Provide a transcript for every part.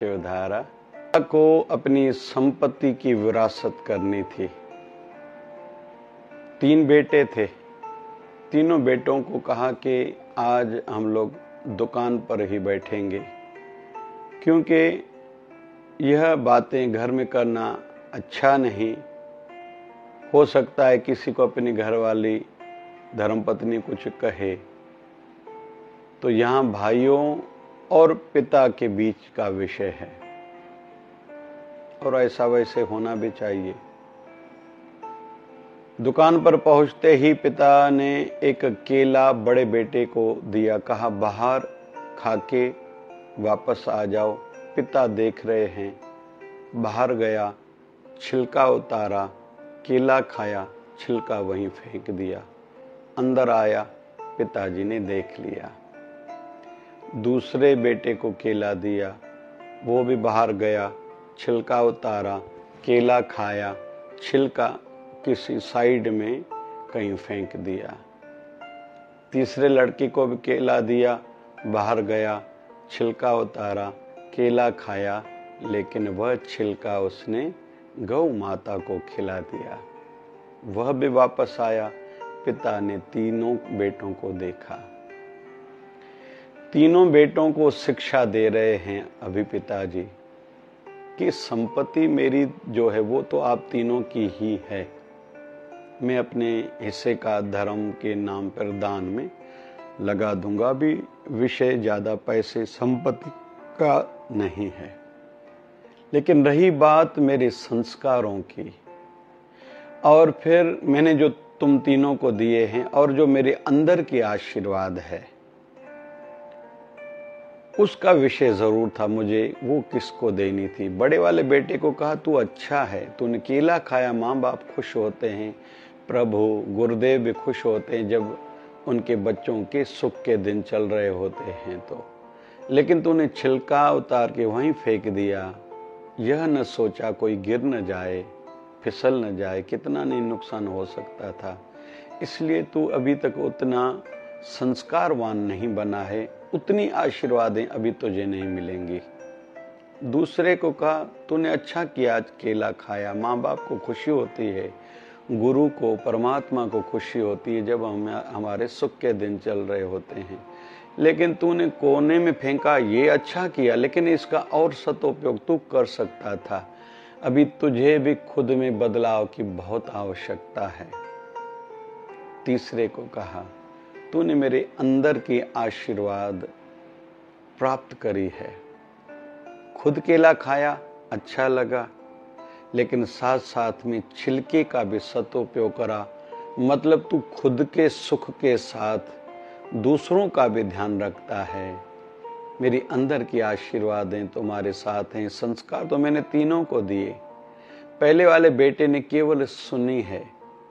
शिवधारा को अपनी संपत्ति की विरासत करनी थी। 3 बेटे थे। तीनों बेटों को कहा कि आज हम लोग दुकान पर ही बैठेंगे, क्योंकि यह बातें घर में करना अच्छा नहीं। हो सकता है किसी को अपनी घरवाली धर्मपत्नी कुछ कहे, तो यहाँ भाइयों और पिता के बीच का विषय है, और ऐसा वैसे होना भी चाहिए। दुकान पर पहुंचते ही पिता ने एक केला बड़े बेटे को दिया, कहा बाहर खाके वापस आ जाओ। पिता देख रहे हैं। बाहर गया, छिलका उतारा, केला खाया, छिलका वहीं फेंक दिया। अंदर आया, पिताजी ने देख लिया। दूसरे बेटे को केला दिया, वो भी बाहर गया, छिलका उतारा, केला खाया, छिलका किसी साइड में कहीं फेंक दिया। तीसरे लड़के को भी केला दिया, बाहर गया, छिलका उतारा, केला खाया, लेकिन वह छिलका उसने गौ माता को खिला दिया। वह भी वापस आया। पिता ने तीनों बेटों को देखा। तीनों बेटों को शिक्षा दे रहे हैं अभी पिताजी कि संपत्ति मेरी जो है वो तो आप तीनों की ही है। मैं अपने हिस्से का धर्म के नाम पर दान में लगा दूंगा। भी विषय ज्यादा पैसे संपत्ति का नहीं है, लेकिन रही बात मेरे संस्कारों की, और फिर मैंने जो तुम तीनों को दिए हैं और जो मेरे अंदर की आशीर्वाद है, उसका विषय जरूर था मुझे वो किसको देनी थी। बड़े वाले बेटे को कहा तू अच्छा है, तूने केला खाया, माँ बाप खुश होते हैं, प्रभु गुरुदेव भी खुश होते हैं जब उनके बच्चों के सुख के दिन चल रहे होते हैं तो, लेकिन तूने छिलका उतार के वहीं फेंक दिया। यह न सोचा कोई गिर न जाए, फिसल न जाए, कितना नहीं नुकसान हो सकता था। इसलिए तू अभी तक उतना संस्कारवान नहीं बना है, उतनी आशीर्वादें अभी तुझे नहीं मिलेंगी। दूसरे को कहा तूने अच्छा किया, आज केला खाया, माँ बाप को खुशी होती है, गुरु को परमात्मा को खुशी होती है जब हमारे सुख के दिन चल रहे होते हैं, लेकिन तूने कोने में फेंका, ये अच्छा किया, लेकिन इसका और सदुपयोग तू कर सकता था। अभी तुझे भी खुद में बदलाव की बहुत आवश्यकता है। तीसरे को कहा तूने मेरे अंदर की आशीर्वाद प्राप्त करी है। खुद केला खाया, अच्छा लगा, लेकिन साथ साथ में छिलके का भी सदुपयोग करा। मतलब तू खुद के सुख के साथ दूसरों का भी ध्यान रखता है। मेरी अंदर की आशीर्वादें तुम्हारे साथ हैं। संस्कार तो मैंने तीनों को दिए। पहले वाले बेटे ने केवल सुनी है,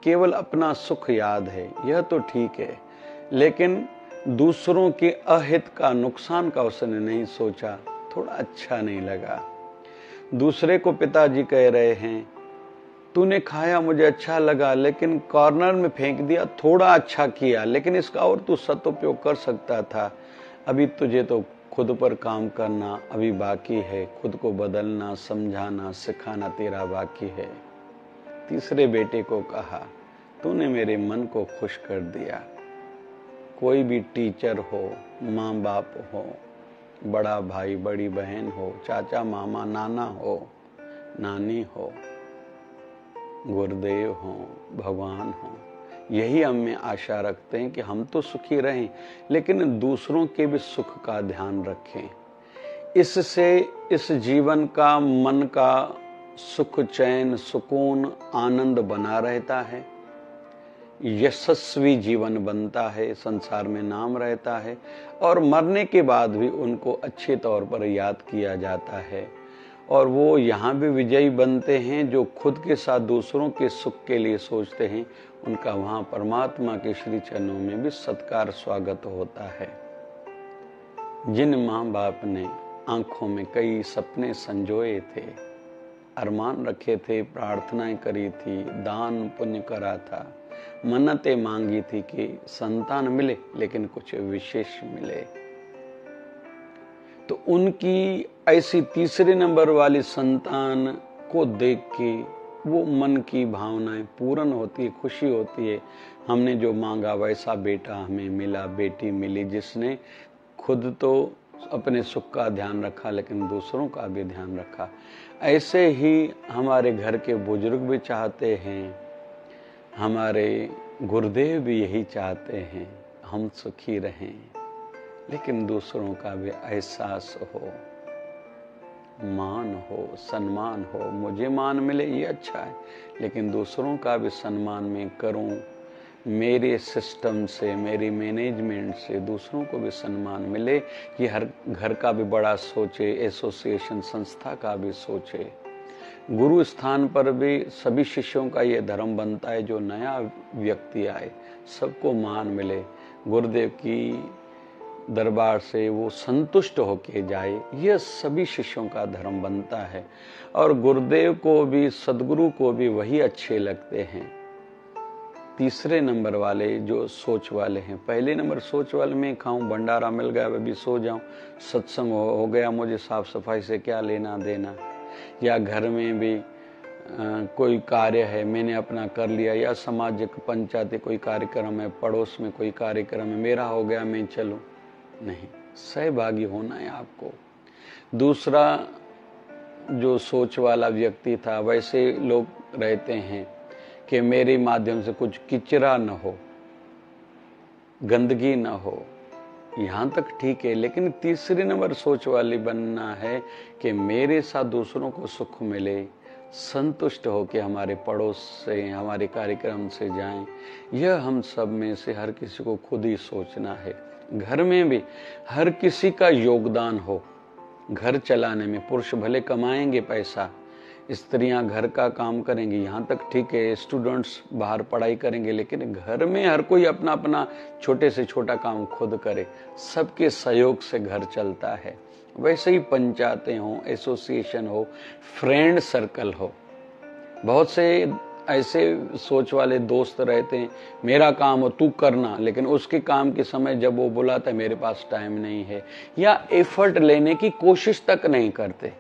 केवल अपना सुख याद है, यह तो ठीक है, लेकिन दूसरों के अहित का, नुकसान का उसने नहीं सोचा। थोड़ा अच्छा नहीं लगा। दूसरे को पिताजी कह रहे हैं तूने खाया, मुझे अच्छा लगा, लेकिन कॉर्नर में फेंक दिया। थोड़ा अच्छा किया, लेकिन इसका और तू सदुपयोग कर सकता था। अभी तुझे तो खुद पर काम करना अभी बाकी है, खुद को बदलना, समझाना, सिखाना तेरा बाकी है। तीसरे बेटे को कहा तूने मेरे मन को खुश कर दिया। कोई भी टीचर हो, माँ बाप हो, बड़ा भाई बड़ी बहन हो, चाचा मामा नाना हो, नानी हो, गुरुदेव हो, भगवान हो, यही हम में आशा रखते हैं कि हम तो सुखी रहें, लेकिन दूसरों के भी सुख का ध्यान रखें। इससे इस जीवन का, मन का सुख, चैन, सुकून, आनंद बना रहता है, यशस्वी जीवन बनता है, संसार में नाम रहता है, और मरने के बाद भी उनको अच्छे तौर पर याद किया जाता है, और वो यहाँ भी विजयी बनते हैं। जो खुद के साथ दूसरों के सुख के लिए सोचते हैं, उनका वहाँ परमात्मा के श्री चरणों में भी सत्कार स्वागत होता है। जिन माँ बाप ने आंखों में कई सपने संजोए थे, अरमान रखे थे, प्रार्थनाएं करी थी, दान पुण्य करा था, मन्नतें मांगी थी कि संतान मिले, लेकिन कुछ विशेष मिले, तो उनकी ऐसी तीसरे नंबर वाली संतान को देख के वो मन की भावनाएं पूर्ण होती है, खुशी होती है। हमने जो मांगा वैसा बेटा हमें मिला, बेटी मिली, जिसने खुद तो अपने सुख का ध्यान रखा लेकिन दूसरों का भी ध्यान रखा। ऐसे ही हमारे घर के बुजुर्ग भी चाहते हैं, हमारे गुरुदेव भी यही चाहते हैं, हम सुखी रहें, लेकिन दूसरों का भी एहसास हो, मान हो, सम्मान हो। मुझे मान मिले ये अच्छा है, लेकिन दूसरों का भी सम्मान मैं करूं, मेरे सिस्टम से, मेरी मैनेजमेंट से दूसरों को भी सम्मान मिले। ये हर घर का भी बड़ा सोचे, एसोसिएशन संस्था का भी सोचे। गुरु स्थान पर भी सभी शिष्यों का ये धर्म बनता है, जो नया व्यक्ति आए सबको मान मिले, गुरुदेव की दरबार से वो संतुष्ट होके जाए, यह सभी शिष्यों का धर्म बनता है। और गुरुदेव को भी, सदगुरु को भी वही अच्छे लगते हैं। तीसरे नंबर वाले जो सोच वाले हैं, पहले नंबर सोच वाले में खाऊं, भंडारा मिल गया अभी सो जाऊं, सत्संग हो गया, मुझे साफ सफाई से क्या लेना देना, या घर में भी कोई कार्य है मैंने अपना कर लिया, या सामाजिक पंचायती कोई कार्यक्रम है, पड़ोस में कोई कार्यक्रम है, मेरा हो गया मैं चलूं। नहीं, सहभागी होना है आपको। दूसरा जो सोच वाला व्यक्ति था, वैसे लोग रहते हैं कि मेरे माध्यम से कुछ किचरा न हो, गंदगी न हो, यहाँ तक ठीक है, लेकिन तीसरे नंबर सोच वाली बनना है कि मेरे साथ दूसरों को सुख मिले, संतुष्ट हो के हमारे पड़ोस से, हमारे कार्यक्रम से जाएं। यह हम सब में से हर किसी को खुद ही सोचना है। घर में भी हर किसी का योगदान हो घर चलाने में। पुरुष भले कमाएंगे पैसा, स्त्रियां घर का काम करेंगी, यहाँ तक ठीक है, स्टूडेंट्स बाहर पढ़ाई करेंगे, लेकिन घर में हर कोई अपना अपना छोटे से छोटा काम खुद करे, सबके सहयोग से घर चलता है। वैसे ही पंचायतें हो, एसोसिएशन हो, फ्रेंड सर्कल हो। बहुत से ऐसे सोच वाले दोस्त रहते हैं, मेरा काम हो तू करना, लेकिन उसके काम के समय जब वो बुलाता है मेरे पास टाइम नहीं है, या एफर्ट लेने की कोशिश तक नहीं करते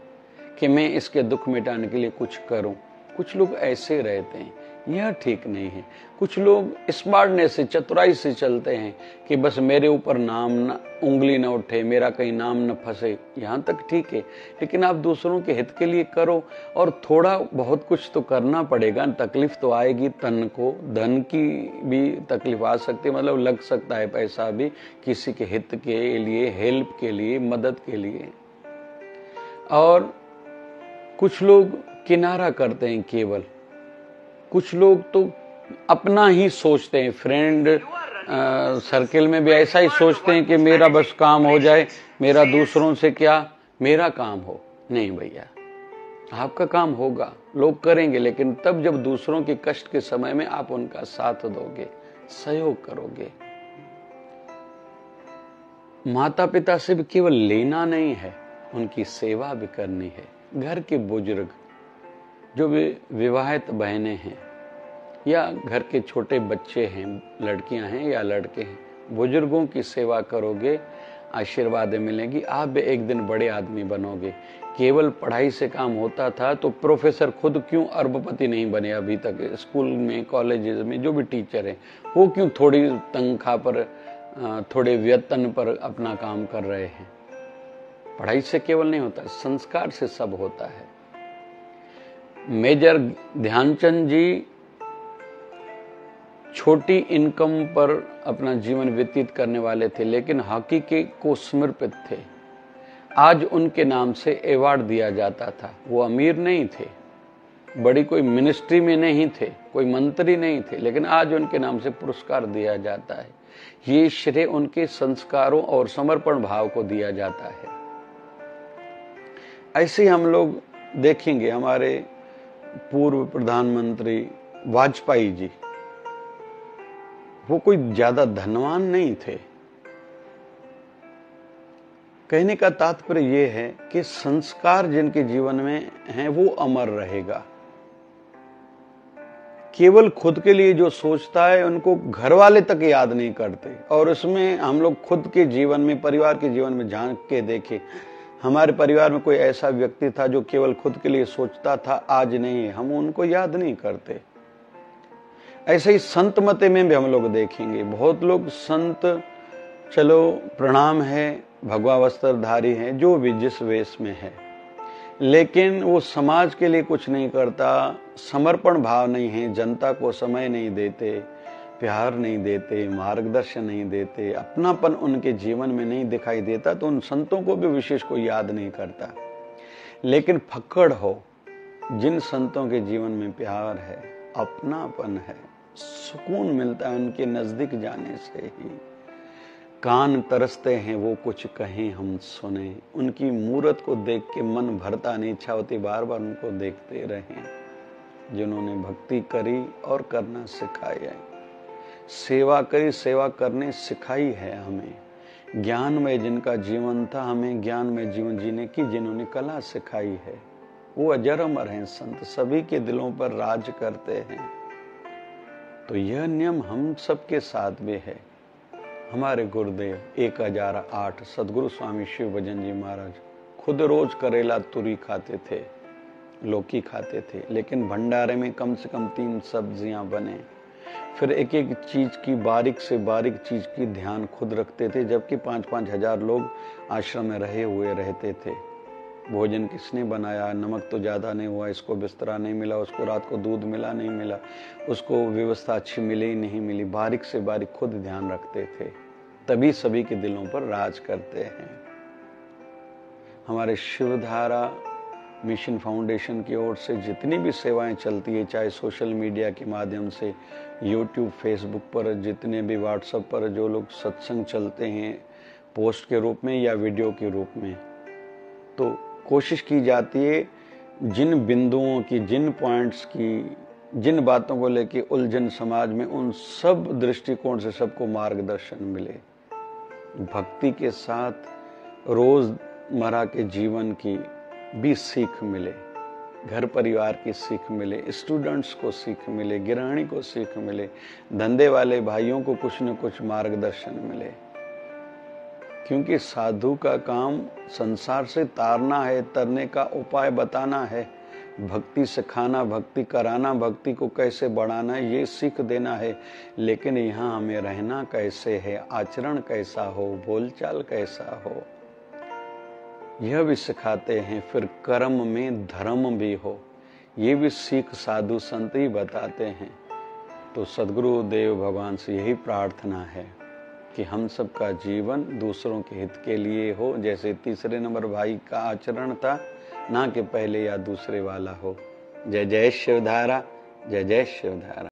कि मैं इसके दुख मिटाने के लिए कुछ करूं। कुछ लोग ऐसे रहते हैं, यह ठीक नहीं है। कुछ लोग स्मार्टनेस से, चतुराई से चलते हैं कि बस मेरे ऊपर नाम न उंगली न उठे, मेरा कहीं नाम न फंसे, यहाँ तक ठीक है, लेकिन आप दूसरों के हित के लिए करो। और थोड़ा बहुत कुछ तो करना पड़ेगा, तकलीफ तो आएगी, तन को, धन की भी तकलीफ आ सकती है, मतलब लग सकता है पैसा भी, किसी के हित के लिए, हेल्प के लिए, मदद के लिए। और कुछ लोग किनारा करते हैं केवल, कुछ लोग तो अपना ही सोचते हैं, फ्रेंड सर्किल में भी ऐसा ही सोचते हैं कि मेरा बस काम हो जाए, मेरा दूसरों से क्या, मेरा काम हो। नहीं भैया, आपका काम होगा, लोग करेंगे, लेकिन तब जब दूसरों के कष्ट के समय में आप उनका साथ दोगे, सहयोग करोगे। माता पिता से भी केवल लेना नहीं है, उनकी सेवा भी करनी है। घर के बुजुर्ग जो भी विवाहित बहनें हैं, या घर के छोटे बच्चे हैं, लड़कियां हैं या लड़के हैं, बुजुर्गों की सेवा करोगे, आशीर्वाद मिलेगी, आप भी एक दिन बड़े आदमी बनोगे। केवल पढ़ाई से काम होता था तो प्रोफेसर खुद क्यों अरबपति नहीं बने अभी तक? स्कूल में, कॉलेजेस में जो भी टीचर हैं, वो क्यों थोड़ी तनख्वाह पर, थोड़े वेतन पर अपना काम कर रहे हैं? पढ़ाई से केवल नहीं होता, संस्कार से सब होता है। मेजर ध्यानचंद जी छोटी इनकम पर अपना जीवन व्यतीत करने वाले थे, लेकिन हॉकी के को समर्पित थे। आज उनके नाम से अवार्ड दिया जाता था। वो अमीर नहीं थे, बड़ी कोई मिनिस्ट्री में नहीं थे, कोई मंत्री नहीं थे, लेकिन आज उनके नाम से पुरस्कार दिया जाता है। ये श्रेय उनके संस्कारों और समर्पण भाव को दिया जाता है। ऐसे हम लोग देखेंगे, हमारे पूर्व प्रधानमंत्री वाजपेयी जी, वो कोई ज्यादा धनवान नहीं थे। कहने का तात्पर्य यह है कि संस्कार जिनके जीवन में है वो अमर रहेगा। केवल खुद के लिए जो सोचता है उनको घर वाले तक याद नहीं करते। और उसमें हम लोग खुद के जीवन में, परिवार के जीवन में झांक के देखें हमारे परिवार में कोई ऐसा व्यक्ति था जो केवल खुद के लिए सोचता था, आज नहीं, हम उनको याद नहीं करते। ऐसे ही संत मते में भी हम लोग देखेंगे, बहुत लोग संत, चलो प्रणाम है, भगवा वस्त्रधारी हैं, जो भी जिस वेश में है, लेकिन वो समाज के लिए कुछ नहीं करता, समर्पण भाव नहीं है, जनता को समय नहीं देते, प्यार नहीं देते, मार्गदर्शन नहीं देते, अपनापन उनके जीवन में नहीं दिखाई देता, तो उन संतों को भी विशेष कोई याद नहीं करता। लेकिन फक्कड़ हो, जिन संतों के जीवन में प्यार है, अपनापन है, सुकून मिलता है उनके नजदीक जाने से ही। कान तरसते हैं वो कुछ कहें हम सुने, उनकी मूरत को देख के मन भरता नहीं, इच्छा होती बार बार उनको देखते रहें। जिन्होंने भक्ति करी और करना सिखाया, सेवा करी, सेवा करने सिखाई है हमें। ज्ञान में जिनका जीवन था, हमें ज्ञान में जीवन जीने की जिन्होंने कला सिखाई है, वो अजर अमर हैं संत, सभी के दिलों पर राज करते हैं। तो यह नियम हम सबके साथ में है। हमारे गुरुदेव 1008 सदगुरु स्वामी शिव भजन जी महाराज खुद रोज करेला तुरी खाते थे, लौकी खाते थे, लेकिन भंडारे में कम से कम 3 सब्जियां बने। फिर एक एक चीज की, बारीक से बारीक चीज की ध्यान खुद रखते थे, जबकि 5-5 हजार लोग आश्रम में रहे हुए रहते थे। भोजन किसने बनाया, नमक तो ज्यादा नहीं हुआ, इसको बिस्तरा नहीं मिला, उसको रात को दूध मिला नहीं मिला, उसको व्यवस्था अच्छी मिली नहीं मिली, बारीक से बारीक खुद ध्यान रखते थे, तभी सभी के दिलों पर राज करते हैं। हमारे शिवधारा मिशन फाउंडेशन की ओर से जितनी भी सेवाएं चलती है, चाहे सोशल मीडिया के माध्यम से, यूट्यूब, फेसबुक पर, जितने भी व्हाट्सएप पर जो लोग सत्संग चलते हैं पोस्ट के रूप में या वीडियो के रूप में, तो कोशिश की जाती है जिन बिंदुओं की, जिन पॉइंट्स की, जिन बातों को लेके उलझन समाज में, उन सब दृष्टिकोण से सबको मार्गदर्शन मिले। भक्ति के साथ रोजमर्रा के जीवन की भी सीख मिले, घर परिवार की सीख मिले, स्टूडेंट्स को सीख मिले, गृहिणी को सीख मिले, धंधे वाले भाइयों को कुछ न कुछ मार्गदर्शन मिले। क्योंकि साधु का काम संसार से तारना है, तरने का उपाय बताना है, भक्ति सिखाना, भक्ति कराना, भक्ति को कैसे बढ़ाना है ये सीख देना है। लेकिन यहाँ हमें रहना कैसे है, आचरण कैसा हो, बोलचाल कैसा हो, यह भी सिखाते हैं। फिर कर्म में धर्म भी हो, ये भी सीख साधु संत ही बताते हैं। तो सद्गुरु देव भगवान से यही प्रार्थना है कि हम सबका जीवन दूसरों के हित के लिए हो, जैसे तीसरे नंबर भाई का आचरण था, ना कि पहले या दूसरे वाला हो। जय जय शिवधारा, जय जय शिवधारा।